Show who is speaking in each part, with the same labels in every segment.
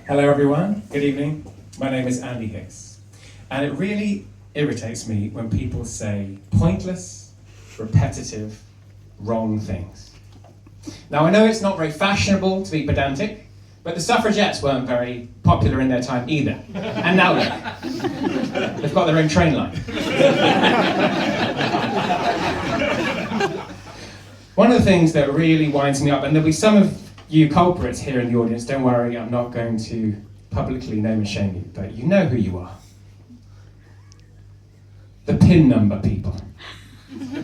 Speaker 1: Hello everyone, good evening. My name is Andy Hicks, and it really irritates me when people say pointless, repetitive, wrong things. Now I know it's not very fashionable to be pedantic, but the suffragettes weren't very popular in their time either. And now look, they've got their own train line. One of the things that really winds me up, and there'll be some of you culprits here in the audience, don't worry, I'm not going to publicly name and shame you, but you know who you are. The PIN number people.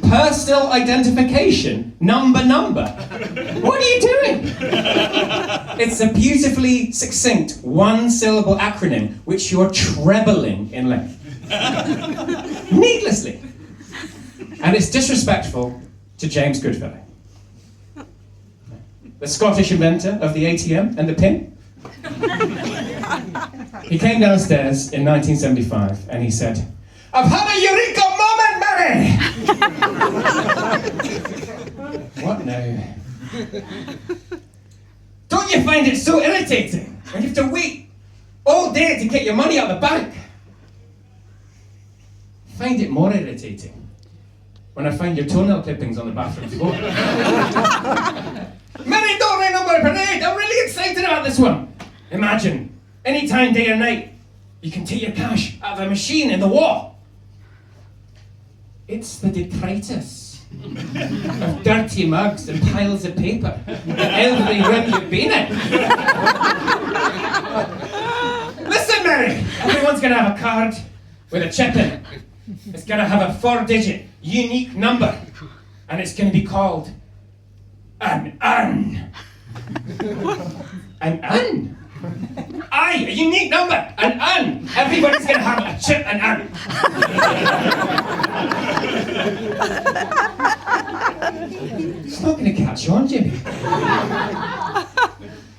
Speaker 1: Personal identification, number. What are you doing? It's a beautifully succinct one-syllable acronym which you're trebling in length. Needlessly. And it's disrespectful to James Goodfellow, the Scottish inventor of the ATM and the PIN. He came downstairs in 1975 and he said, "I've had a eureka moment, Mary!" What now? Don't you find it so irritating when you have to wait all day to get your money out of the bank? I find it more irritating when I find your toenail clippings on the bathroom floor. Mary, don't rain on my parade! I'm really excited about this one. Imagine, anytime, day or night, you can take your cash out of a machine in the wall. It's the detritus of dirty mugs and piles of paper that every room you've been in. Listen, Mary, everyone's going to have a card with a chip in it. It's going to have a 4-digit unique number, and it's going to be called an UN. An UN? Aye, a unique number, an UN. Everybody's going to have a chip, an UN. It's not going to catch on, Jimmy.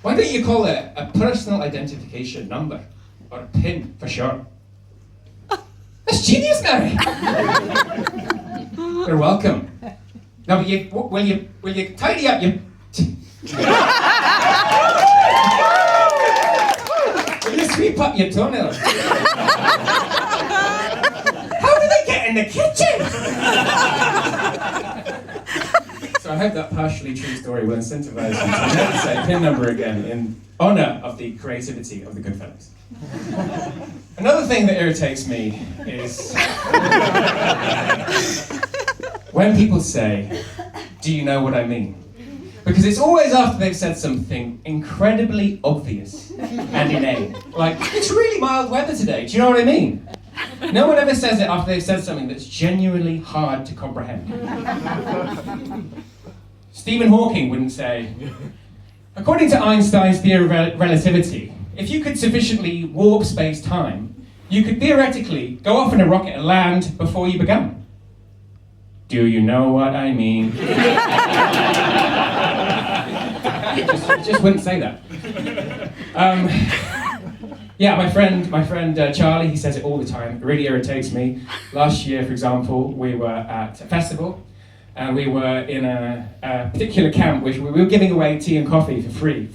Speaker 1: Why don't you call it a personal identification number, or a PIN for short? That's genius, Mary. You're welcome. Now, will you tidy up your... Will you sweep up your toenails? How did they get in the kitchen? So I hope that partially true story will incentivize you to never say PIN number again in honour of the creativity of the Goodfellows. Another thing that irritates me is when people say, "Do you know what I mean?" Because it's always after they've said something incredibly obvious and inane. Like, "It's really mild weather today, do you know what I mean?" No one ever says it after they've said something that's genuinely hard to comprehend. Stephen Hawking wouldn't say, "According to Einstein's theory of relativity, if you could sufficiently warp space-time, you could theoretically go off in a rocket and land before you began." Do you know what I mean? just wouldn't say that. Yeah, my friend Charlie, he says it all the time. It really irritates me. Last year, for example, we were at a festival, and we were in a particular camp which we were giving away tea and coffee for free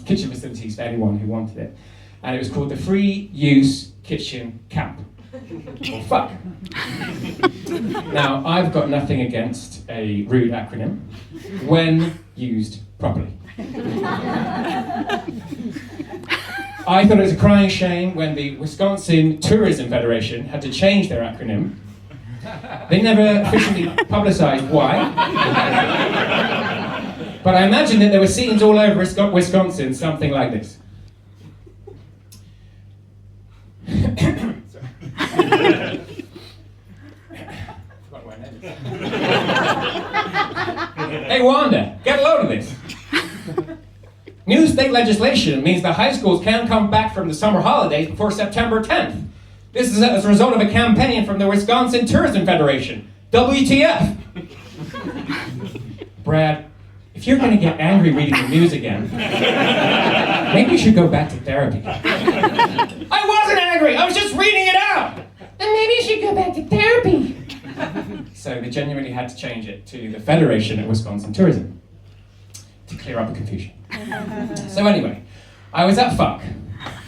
Speaker 1: kitchen facilities for anyone who wanted it. And it was called the Free Use Kitchen Camp. Or FUCK. Now, I've got nothing against a rude acronym when used properly. I thought it was a crying shame when the Wisconsin Tourism Federation had to change their acronym. They never officially publicized why. But I imagine that there were scenes all over Wisconsin, something like this. Hey Wanda, get a load of this. New state legislation means the high schools can't come back from the summer holidays before September 10th. This is as a result of a campaign from the Wisconsin Tourism Federation. WTF? Brad, if you're going to get angry reading the news again, maybe you should go back to therapy. I wasn't angry, I was just reading it out. Then maybe you should go back to therapy. So they genuinely had to change it to the Federation of Wisconsin Tourism to clear up the confusion. So anyway, I was at FUCK,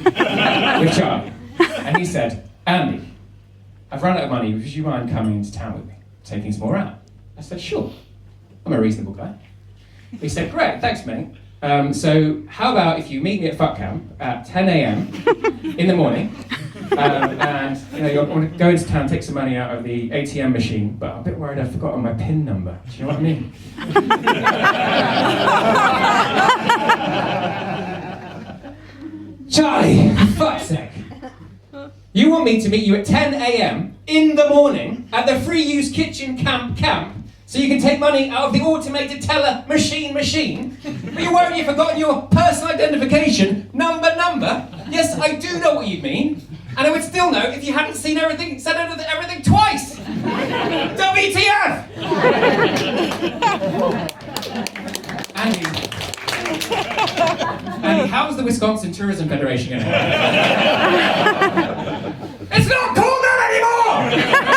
Speaker 1: with Charlie. And he said, Andy, I've run out of money. Would you mind coming into town with me, taking us more out? I said, sure. I'm a reasonable guy. He said, great, thanks, mate. So how about if you meet me at Fuck Camp at 10 a.m. in the morning, and you're going to go into town, take some money out of the ATM machine, but I'm a bit worried I've forgotten my PIN number. Do you know what I mean? Charlie, for fuck's sake. You want me to meet you at 10 a.m. in the morning at the free use kitchen camp so you can take money out of the automated teller machine, but you're worried you've forgotten your personal identification number? Yes, I do know what you mean, and I would still know if you hadn't said everything twice. WTF! Andy, how's the Wisconsin Tourism Federation going to help? It's not called that anymore!